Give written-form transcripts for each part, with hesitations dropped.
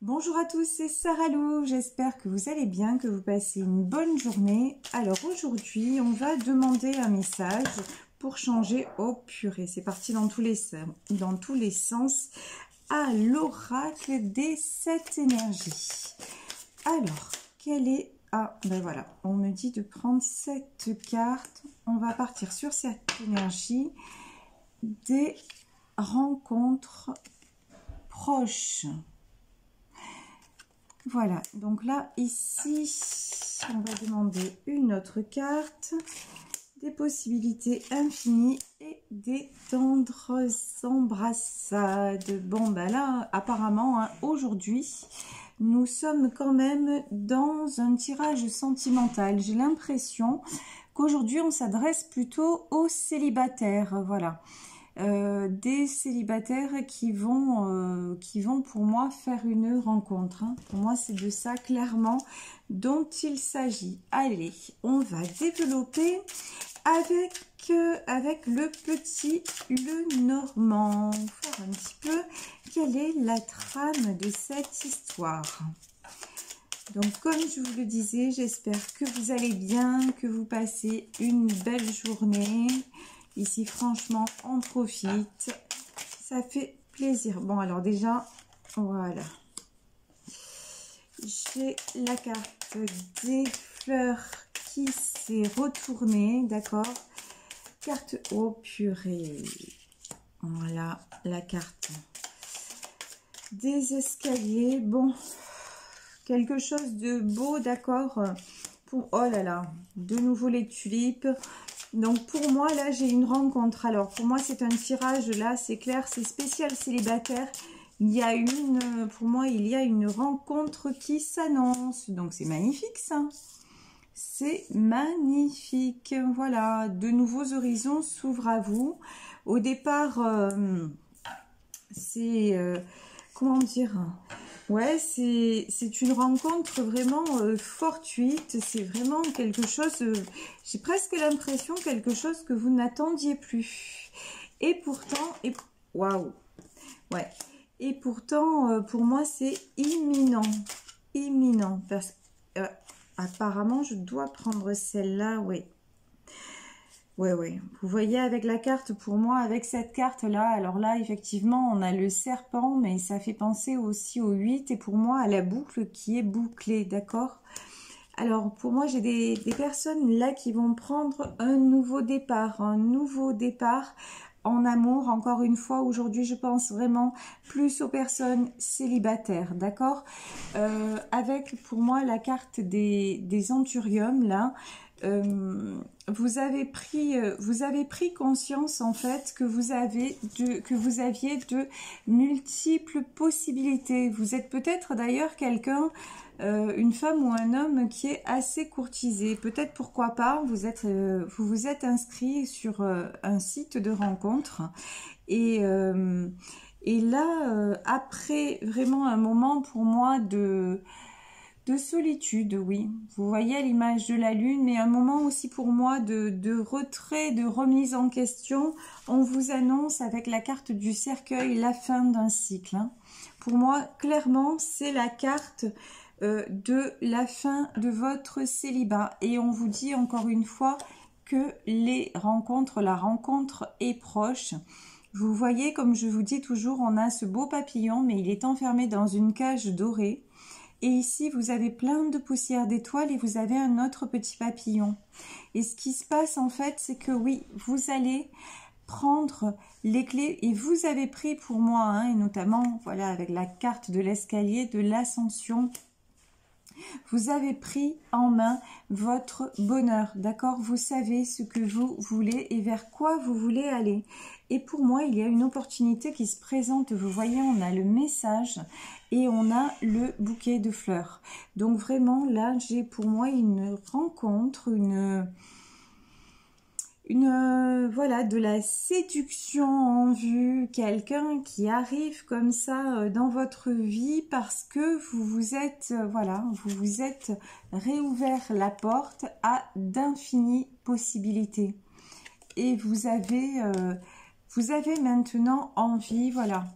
Bonjour à tous, c'est Sarah Lou, j'espère que vous allez bien, que vous passez une bonne journée. Alors aujourd'hui, on va demander un message pour changer. Oh purée, c'est parti dans tous les sens à l'oracle des 7 énergies. Alors, quelle est... Ah, ben voilà, on me dit de prendre cette carte. On va partir sur cette énergie des rencontres proches. Voilà, donc là, ici, on va demander une autre carte, des possibilités infinies et des tendres embrassades. Bon, ben là, apparemment, hein, aujourd'hui, nous sommes quand même dans un tirage sentimental. J'ai l'impression qu'aujourd'hui, on s'adresse plutôt aux célibataires, voilà. Des célibataires qui vont pour moi faire une rencontre. Hein. Pour moi, c'est de ça clairement dont il s'agit. Allez, on va développer avec le petit Lenormand. Voir un petit peu quelle est la trame de cette histoire. Donc, comme je vous le disais, j'espère que vous allez bien, que vous passez une belle journée. Ici, franchement, on profite. Ça fait plaisir. Bon, alors déjà, voilà. J'ai la carte des fleurs qui s'est retournée, d'accord? Carte... Oh, purée. Voilà, la carte des escaliers. Bon, quelque chose de beau, d'accord? Pour... Oh là là, de nouveau les tulipes. Donc pour moi là j'ai une rencontre. Alors pour moi c'est un tirage là, c'est clair, c'est spécial célibataire. Il y a pour moi il y a une rencontre qui s'annonce. Donc c'est magnifique ça. C'est magnifique. Voilà, de nouveaux horizons s'ouvrent à vous. Au départ c'est comment dire, ouais, c'est une rencontre vraiment fortuite, c'est vraiment quelque chose, j'ai presque l'impression quelque chose que vous n'attendiez plus. Et pourtant, waouh, ouais, et pourtant, pour moi, c'est imminent, imminent, parce que apparemment, je dois prendre celle-là, oui. Ouais. Vous voyez avec la carte, pour moi, avec cette carte-là, alors là, effectivement, on a le serpent, mais ça fait penser aussi au 8 et pour moi, à la boucle qui est bouclée, d'accord? Alors, pour moi, j'ai des personnes là qui vont prendre un nouveau départ en amour. Encore une fois, aujourd'hui, je pense vraiment plus aux personnes célibataires, d'accord? Avec, pour moi, la carte des Anthuriums, là, vous avez pris conscience en fait que vous aviez de multiples possibilités. Vous êtes peut-être d'ailleurs quelqu'un, une femme ou un homme qui est assez courtisé. Peut-être pourquoi pas, vous vous êtes inscrit sur un site de rencontre et là après vraiment un moment pour moi de solitude, oui. Vous voyez l'image de la lune, mais un moment aussi pour moi de retrait, de remise en question. On vous annonce avec la carte du cercueil la fin d'un cycle. Hein. Pour moi, clairement, c'est la carte de la fin de votre célibat. Et on vous dit encore une fois que la rencontre est proche. Vous voyez, comme je vous dis toujours, on a ce beau papillon, mais il est enfermé dans une cage dorée. Et ici, vous avez plein de poussière d'étoiles et vous avez un autre petit papillon. Et ce qui se passe en fait, c'est que oui, vous allez prendre les clés et vous avez pris pour moi, hein, et notamment voilà avec la carte de l'escalier, de l'ascension, vous avez pris en main votre bonheur, d'accord? Vous savez ce que vous voulez et vers quoi vous voulez aller. Et pour moi, il y a une opportunité qui se présente. Vous voyez, on a le message et on a le bouquet de fleurs. Donc vraiment, là, j'ai pour moi une rencontre, voilà, de la séduction en vue, quelqu'un qui arrive comme ça dans votre vie parce que vous vous êtes réouvert la porte à d'infinies possibilités et vous avez maintenant envie, voilà,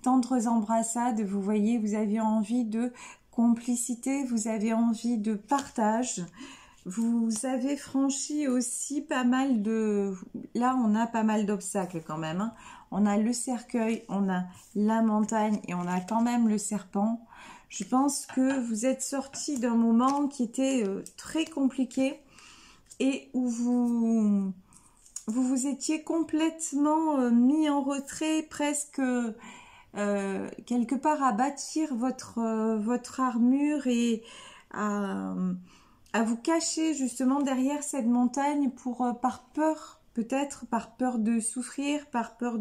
tendres embrassades, vous voyez, vous avez envie de complicité, vous avez envie de partage. Vous avez franchi aussi pas mal de... Là, on a pas mal d'obstacles quand même. Hein. On a le cercueil, on a la montagne et on a quand même le serpent. Je pense que vous êtes sorti d'un moment qui était très compliqué et où vous étiez complètement mis en retrait, presque quelque part à bâtir votre armure et à vous cacher justement derrière cette montagne par peur, peut-être par peur de souffrir, par peur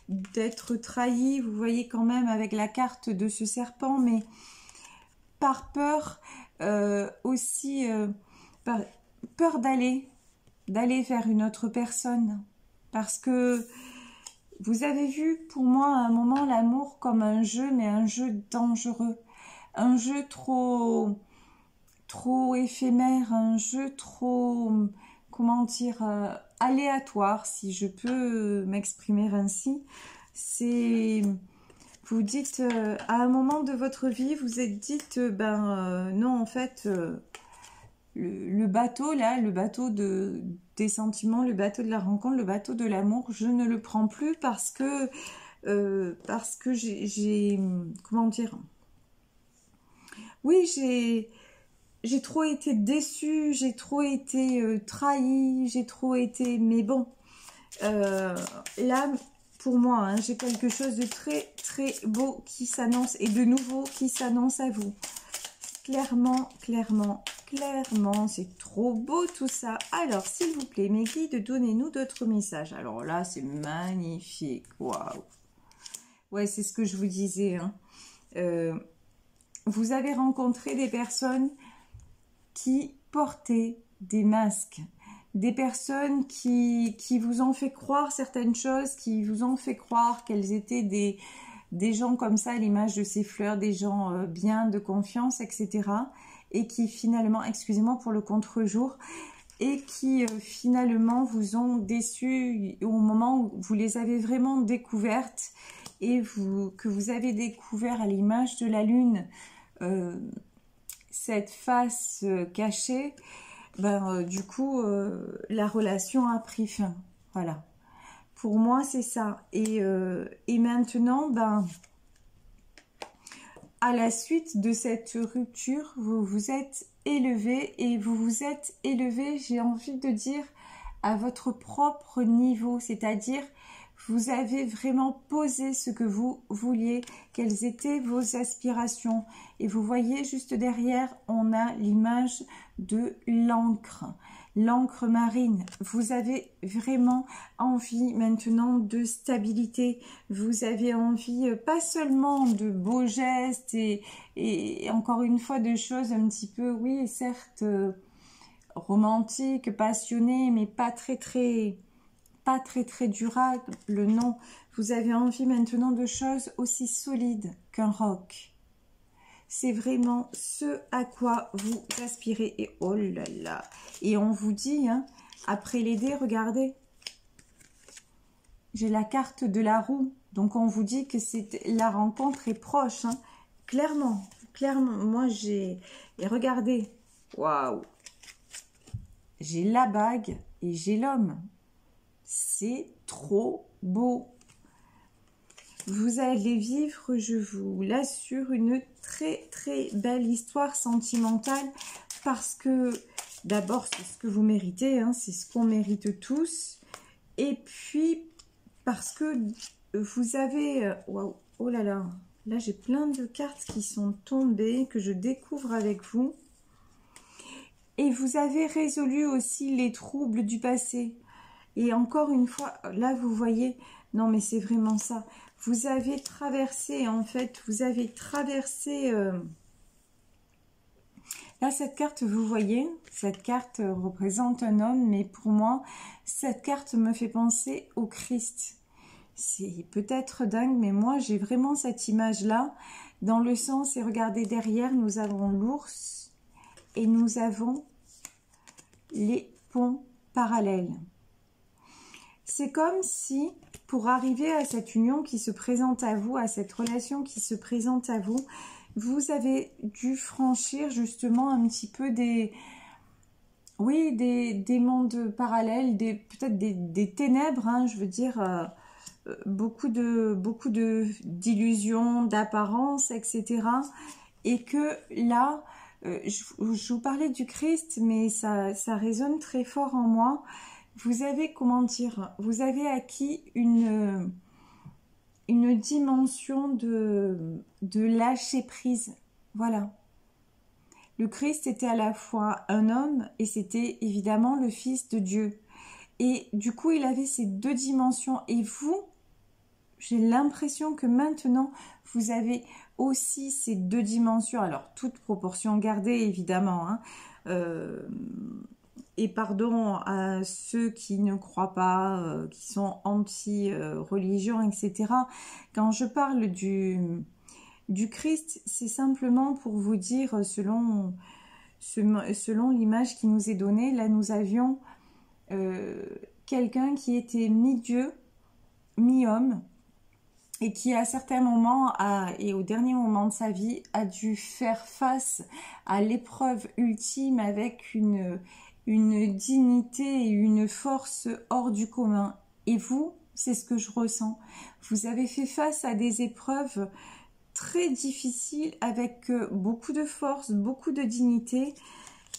d'être trahi. Vous voyez quand même avec la carte de ce serpent, mais par peur aussi, par peur d'aller vers une autre personne. Parce que vous avez vu pour moi à un moment l'amour comme un jeu, mais un jeu dangereux. Un jeu trop éphémère, un jeu trop, comment dire, aléatoire, si je peux m'exprimer ainsi. C'est, vous dites, à un moment de votre vie, vous êtes dites, non, en fait, le bateau, là, le bateau des sentiments, le bateau de la rencontre, le bateau de l'amour, je ne le prends plus parce que j'ai, comment dire, oui, j'ai trop été déçue, j'ai trop été trahie, j'ai trop été... Mais bon, là, pour moi, hein, j'ai quelque chose de très, très beau qui s'annonce et de nouveau qui s'annonce à vous. Clairement, clairement, clairement, c'est trop beau tout ça. Alors, s'il vous plaît, mes guides, donnez-nous d'autres messages. Alors là, c'est magnifique. Waouh. Ouais, c'est ce que je vous disais. Hein. Vous avez rencontré des personnes qui portaient des masques, des personnes qui vous ont fait croire certaines choses, qui vous ont fait croire qu'elles étaient des gens comme ça, à l'image de ces fleurs, des gens bien, de confiance, etc. Et qui finalement, excusez-moi pour le contre-jour, et qui finalement vous ont déçu au moment où vous les avez vraiment découvertes et que vous avez découvert à l'image de la lune cette face cachée, du coup, la relation a pris fin. Voilà. Pour moi, c'est ça. Et maintenant, à la suite de cette rupture, vous vous êtes élevé et vous vous êtes élevé, j'ai envie de dire, à votre propre niveau, c'est-à-dire vous avez vraiment posé ce que vous vouliez, quelles étaient vos aspirations. Et vous voyez juste derrière, on a l'image de l'encre, l'encre marine. Vous avez vraiment envie maintenant de stabilité. Vous avez envie pas seulement de beaux gestes et encore une fois de choses un petit peu, oui, certes, romantiques, passionnées, mais pas très durable, non. Vous avez envie maintenant de choses aussi solides qu'un roc. C'est vraiment ce à quoi vous aspirez. Et oh là là. Et on vous dit, hein, après les dés, regardez. J'ai la carte de la roue. Donc on vous dit que la rencontre est proche. Hein. Clairement. Moi j'ai... Et regardez. Waouh. J'ai la bague et j'ai l'homme. C'est trop beau. Vous allez vivre, je vous l'assure, une très belle histoire sentimentale parce que d'abord c'est ce que vous méritez, hein, c'est ce qu'on mérite tous. Et puis parce que vous avez... Waouh, oh là là, là j'ai plein de cartes qui sont tombées, que je découvre avec vous. Et vous avez résolu aussi les troubles du passé. Et encore une fois, là vous voyez, non mais c'est vraiment ça. Vous avez traversé, en fait, vous avez traversé... Là, cette carte, vous voyez, cette carte représente un homme, mais pour moi, cette carte me fait penser au Christ. C'est peut-être dingue, mais moi, j'ai vraiment cette image-là, dans le sens, et regardez, derrière, nous avons l'ours, et nous avons les ponts parallèles. C'est comme si, pour arriver à cette union qui se présente à vous, à cette relation qui se présente à vous, vous avez dû franchir justement un petit peu des mondes parallèles, peut-être des ténèbres, hein, je veux dire, beaucoup d'illusions, d'apparences, etc. Et que là, je vous parlais du Christ, mais ça résonne très fort en moi. Vous avez, comment dire, vous avez acquis une dimension de lâcher prise. Voilà. Le Christ était à la fois un homme et c'était évidemment le Fils de Dieu. Et du coup, il avait ces deux dimensions. Et vous, j'ai l'impression que maintenant, vous avez aussi ces deux dimensions. Alors, toute proportion gardée, évidemment, hein. Et pardon à ceux qui ne croient pas, qui sont anti-religion, etc. Quand je parle du Christ, c'est simplement pour vous dire, selon l'image qui nous est donnée, là nous avions quelqu'un qui était mi-dieu, mi-homme, et qui à certains moments, et au dernier moment de sa vie, a dû faire face à l'épreuve ultime avec une dignité et une force hors du commun. Et vous, c'est ce que je ressens. Vous avez fait face à des épreuves très difficiles avec beaucoup de force, beaucoup de dignité,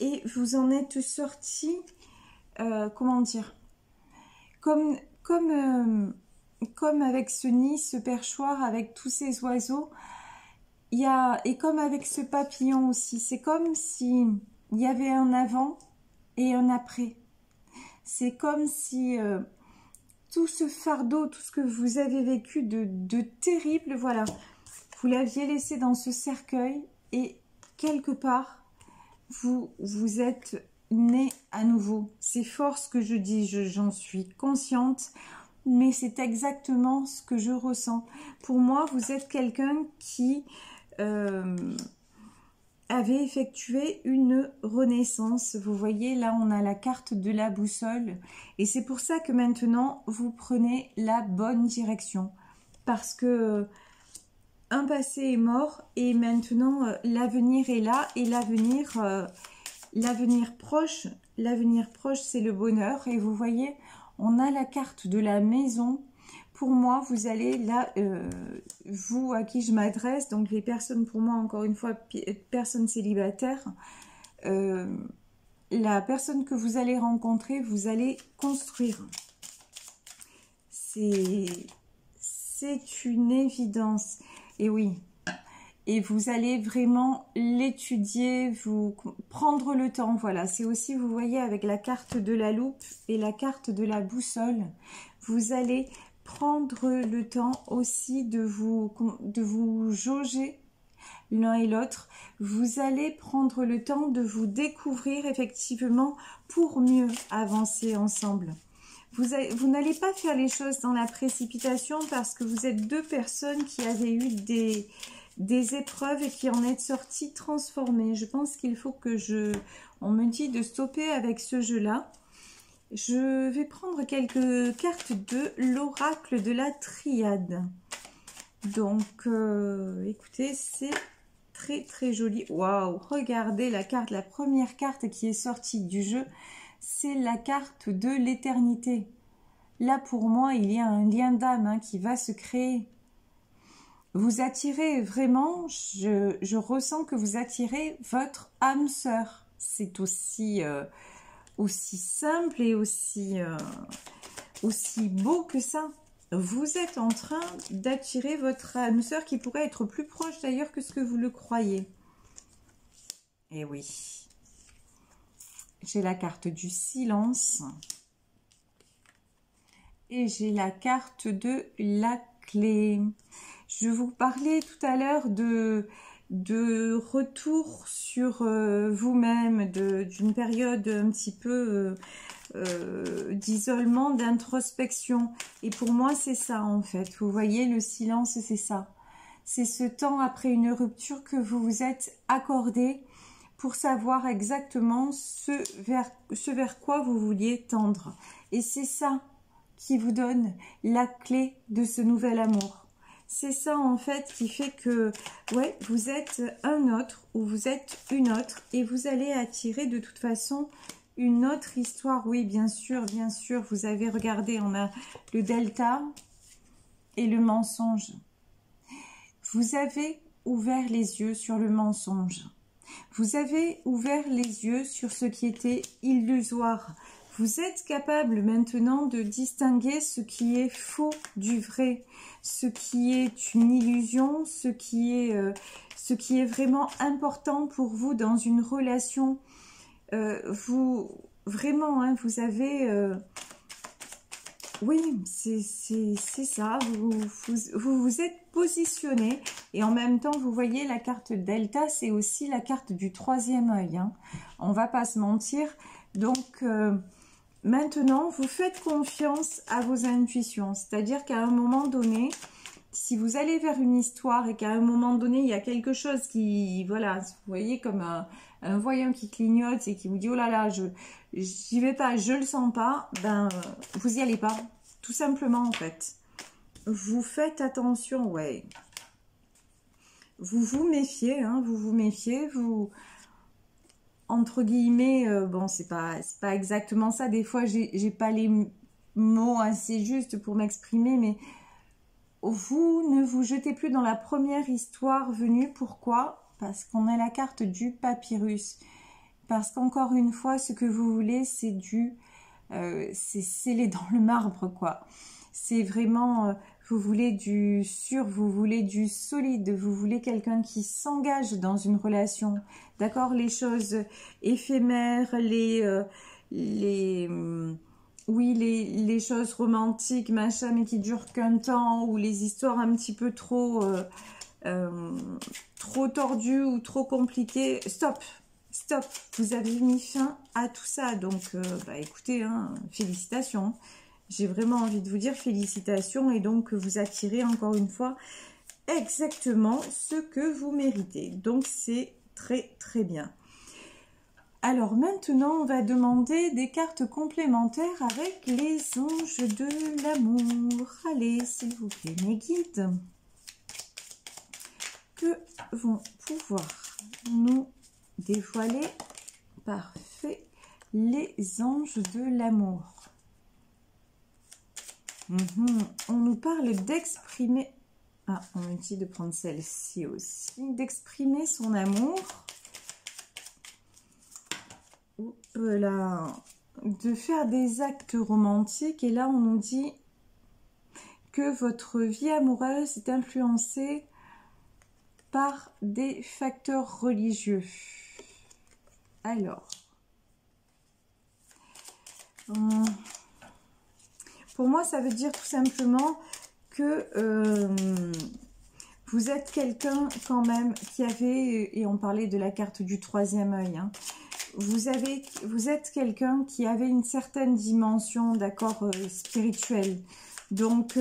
et vous en êtes sorti, comment dire, comme avec ce nid, ce perchoir, avec tous ces oiseaux, et comme avec ce papillon aussi, c'est comme si il y avait un avant et un après. C'est comme si tout ce fardeau, tout ce que vous avez vécu de terrible, voilà, vous l'aviez laissé dans ce cercueil et quelque part, vous êtes né à nouveau. C'est fort ce que je dis, j'en suis consciente, mais c'est exactement ce que je ressens. Pour moi, vous êtes quelqu'un qui avait effectué une renaissance. Vous voyez, là, on a la carte de la boussole. Et c'est pour ça que maintenant, vous prenez la bonne direction. Parce que un passé est mort et maintenant, l'avenir est là. Et l'avenir proche, c'est le bonheur. Et vous voyez, on a la carte de la maison. Pour moi, vous allez là, vous à qui je m'adresse, donc les personnes, pour moi, encore une fois, personnes célibataires, la personne que vous allez rencontrer, vous allez construire. C'est une évidence. Et oui, et vous allez vraiment l'étudier, vous prendre le temps. Voilà, c'est aussi, vous voyez, avec la carte de la loupe et la carte de la boussole, vous allez prendre le temps aussi de vous jauger l'un et l'autre. Vous allez prendre le temps de vous découvrir effectivement pour mieux avancer ensemble. Vous n'allez pas faire les choses dans la précipitation parce que vous êtes deux personnes qui avaient eu des épreuves et qui en êtes sorties transformées. Je pense qu'il faut que on me dit de stopper avec ce jeu-là. Je vais prendre quelques cartes de l'oracle de la triade. Donc, écoutez, c'est très très joli. Waouh, regardez la première carte qui est sortie du jeu, c'est la carte de l'éternité. Là, pour moi, il y a un lien d'âme qui va se créer. Vous attirez vraiment, je ressens que vous attirez votre âme sœur. C'est aussi simple et aussi beau que ça. Vous êtes en train d'attirer votre âme sœur qui pourrait être plus proche d'ailleurs que ce que vous le croyez. Et oui. J'ai la carte du silence. Et j'ai la carte de la clé. Je vous parlais tout à l'heure de retour sur vous-même, d'une période un petit peu d'isolement, d'introspection. Et pour moi, c'est ça en fait. Vous voyez, le silence, c'est ça. C'est ce temps après une rupture que vous vous êtes accordé pour savoir exactement ce vers quoi vous vouliez tendre. Et c'est ça qui vous donne la clé de ce nouvel amour. C'est ça en fait qui fait que ouais, vous êtes un autre ou vous êtes une autre et vous allez attirer de toute façon une autre histoire. Oui, bien sûr, vous avez regardé, on a le delta et le mensonge. Vous avez ouvert les yeux sur le mensonge. Vous avez ouvert les yeux sur ce qui était illusoire. Vous êtes capable maintenant de distinguer ce qui est faux du vrai, ce qui est une illusion, ce qui est vraiment important pour vous dans une relation. Vraiment, hein, vous avez... oui, c'est ça, vous êtes positionné et en même temps, vous voyez la carte Delta, c'est aussi la carte du troisième œil. Hein. On va pas se mentir. Donc, maintenant, vous faites confiance à vos intuitions. C'est-à-dire qu'à un moment donné, si vous allez vers une histoire et qu'à un moment donné, il y a quelque chose qui, voilà, vous voyez comme un voyant qui clignote et qui vous dit, oh là là, j'y vais pas, je le sens pas, ben, vous y allez pas. Tout simplement, en fait. Vous faites attention, ouais. Vous vous méfiez, hein, vous vous méfiez, vous... Entre guillemets, bon, c'est pas exactement ça. Des fois, j'ai pas les mots assez justes pour m'exprimer, mais vous ne vous jetez plus dans la première histoire venue. Pourquoi? Parce qu'on a la carte du papyrus. Parce qu'encore une fois, ce que vous voulez, c'est c'est scellé dans le marbre, quoi. C'est vraiment, vous voulez du sûr, vous voulez du solide, vous voulez quelqu'un qui s'engage dans une relation. D'accord? Les choses éphémères, oui, les choses romantiques, machin, mais qui durent qu'un temps, ou les histoires un petit peu trop tordues ou trop compliquées. Stop! Stop, vous avez mis fin à tout ça, donc bah, écoutez, hein, félicitations. J'ai vraiment envie de vous dire félicitations et donc vous attirez encore une fois exactement ce que vous méritez. Donc c'est très très bien. Alors maintenant, on va demander des cartes complémentaires avec les anges de l'amour. Allez, s'il vous plaît, mes guides, que vont pouvoir nous dévoiler, parfait, les anges de l'amour. On nous parle d'exprimer, ah, on me dit de prendre celle-ci aussi, d'exprimer son amour, voilà, de faire des actes romantiques, et là on nous dit que votre vie amoureuse est influencée par des facteurs religieux. Alors, pour moi, ça veut dire tout simplement que vous êtes quelqu'un quand même qui avait, et on parlait de la carte du troisième œil, hein, vous êtes quelqu'un qui avait une certaine dimension, d'accord, spirituelle. Donc,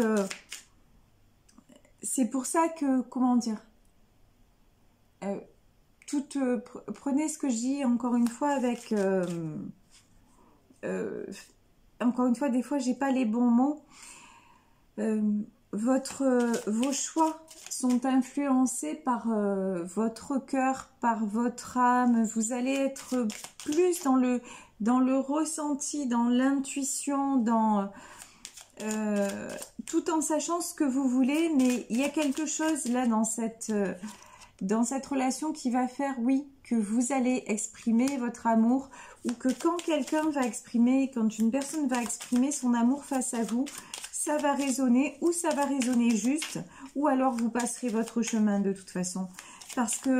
c'est pour ça que, comment dire, prenez ce que je dis encore une fois avec... encore une fois, des fois, j'ai pas les bons mots. Vos choix sont influencés par votre cœur, par votre âme. Vous allez être plus dans le ressenti, dans l'intuition, tout en sachant ce que vous voulez. Mais il y a quelque chose là dans cette relation qui va faire, oui, que vous allez exprimer votre amour, ou que quand quelqu'un va exprimer, quand une personne va exprimer son amour face à vous, ça va résonner, ou ça va résonner juste, ou alors vous passerez votre chemin de toute façon. Parce que,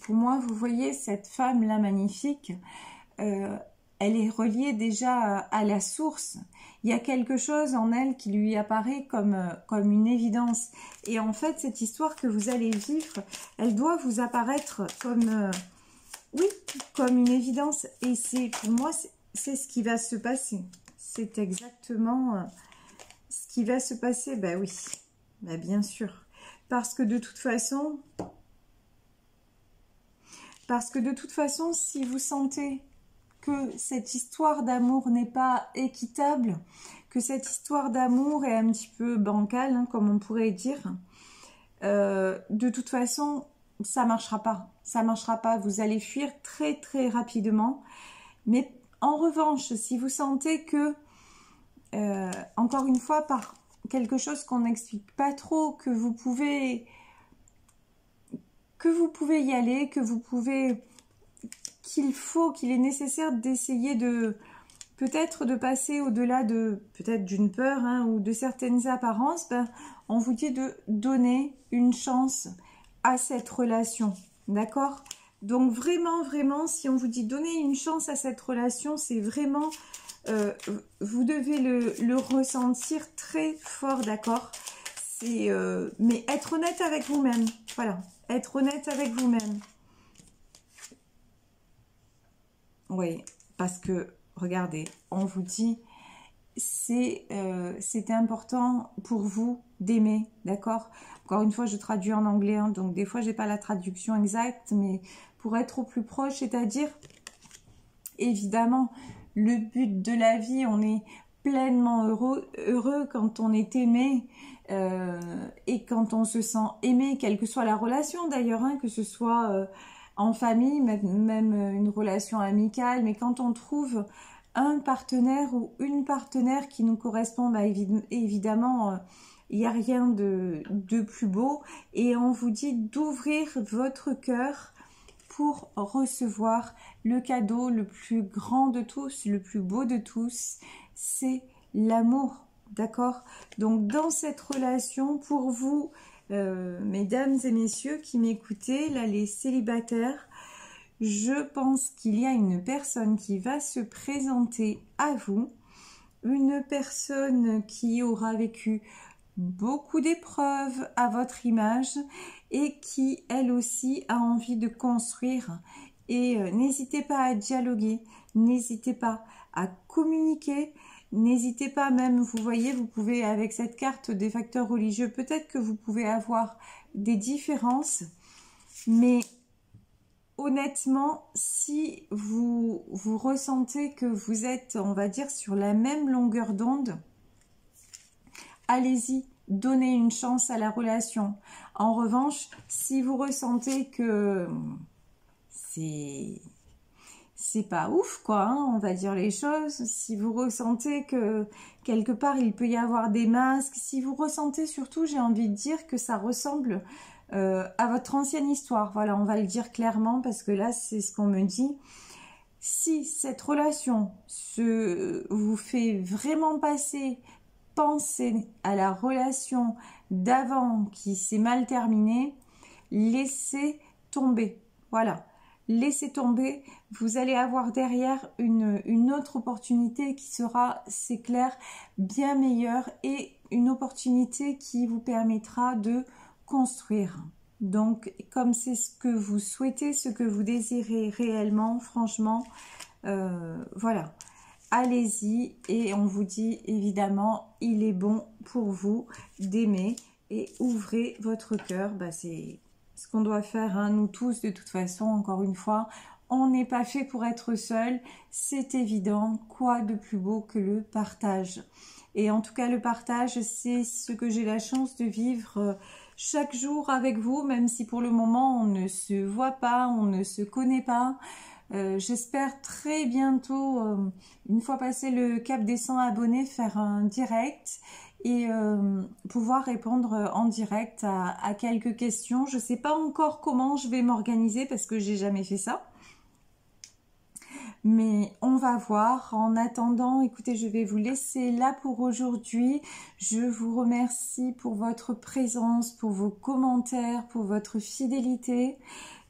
pour moi, vous voyez, cette femme-là magnifique, elle est reliée déjà à la source. Il y a quelque chose en elle qui lui apparaît comme une évidence. Et en fait, cette histoire que vous allez vivre, elle doit vous apparaître comme, oui, comme une évidence. Et c'est, pour moi, c'est ce qui va se passer. C'est exactement ce qui va se passer. Ben oui, ben bien sûr. Parce que de toute façon, si vous sentez que cette histoire d'amour n'est pas équitable, que cette histoire d'amour est un petit peu bancale, hein, comme on pourrait dire, de toute façon, ça marchera pas. Ça marchera pas. Vous allez fuir très très rapidement. Mais en revanche, si vous sentez que, encore une fois, par quelque chose qu'on n'explique pas trop, que vous pouvez y aller, qu'il est nécessaire d'essayer de peut-être de passer au-delà de peut-être d'une peur, hein, ou de certaines apparences, ben, on vous dit de donner une chance à cette relation, d'accord? Donc vraiment, vraiment, si on vous dit donner une chance à cette relation, c'est vraiment, vous devez le ressentir très fort, d'accord? C'est, mais être honnête avec vous-même, voilà, être honnête avec vous-même. Oui, parce que, regardez, on vous dit, c'est important pour vous d'aimer, d'accord? Encore une fois, je traduis en anglais, hein, donc des fois, j'ai pas la traduction exacte, mais pour être au plus proche, c'est-à-dire, évidemment, le but de la vie, on est pleinement heureux quand on est aimé, et quand on se sent aimé, quelle que soit la relation d'ailleurs, hein, que ce soit en famille, même une relation amicale, mais quand on trouve un partenaire ou une partenaire qui nous correspond, bah, évidemment, il n'y a rien de plus beau, et on vous dit d'ouvrir votre cœur pour recevoir le cadeau le plus grand de tous, le plus beau de tous, c'est l'amour, d'accord? Donc dans cette relation, pour vous, mesdames et messieurs qui m'écoutez, là les célibataires, je pense qu'il y a une personne qui va se présenter à vous, une personne qui aura vécu beaucoup d'épreuves à votre image et qui, elle aussi, a envie de construire. Et n'hésitez pas à dialoguer, n'hésitez pas à communiquer, n'hésitez pas même, vous voyez, vous pouvez, avec cette carte des facteurs religieux, peut-être que vous pouvez avoir des différences, mais honnêtement, si vous ressentez que vous êtes, on va dire, sur la même longueur d'onde, allez-y, donnez une chance à la relation. En revanche, si vous ressentez que c'est pas ouf, quoi, hein, on va dire les choses, si vous ressentez que quelque part il peut y avoir des masques, si vous ressentez surtout, j'ai envie de dire que ça ressemble à votre ancienne histoire, voilà, on va le dire clairement parce que là c'est ce qu'on me dit. Si cette relation vous fait vraiment penser à la relation d'avant qui s'est mal terminée, laissez tomber, voilà. Laissez tomber, vous allez avoir derrière une autre opportunité qui sera, c'est clair, bien meilleure et une opportunité qui vous permettra de construire. Donc, comme c'est ce que vous souhaitez, ce que vous désirez réellement, franchement, voilà. Allez-y et on vous dit évidemment, il est bon pour vous d'aimer et ouvrez votre cœur, bah, c'est ce qu'on doit faire, hein, nous tous, de toute façon, encore une fois, on n'est pas fait pour être seul, c'est évident, quoi de plus beau que le partage. Et en tout cas, le partage, c'est ce que j'ai la chance de vivre chaque jour avec vous, même si pour le moment, on ne se voit pas, on ne se connaît pas. J'espère très bientôt, une fois passé le cap des 100 abonnés, faire un direct et pouvoir répondre en direct à quelques questions. Je ne sais pas encore comment je vais m'organiser parce que j'ai jamais fait ça. Mais on va voir. En attendant, écoutez, je vais vous laisser là pour aujourd'hui. Je vous remercie pour votre présence, pour vos commentaires, pour votre fidélité.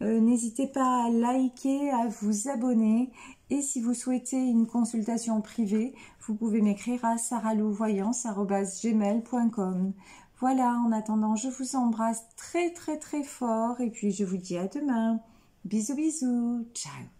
N'hésitez pas à liker, à vous abonner. Et si vous souhaitez une consultation privée, vous pouvez m'écrire à sarahlouvoyance@gmail.com. Voilà, en attendant, je vous embrasse très très très fort et puis je vous dis à demain. Bisous bisous, ciao.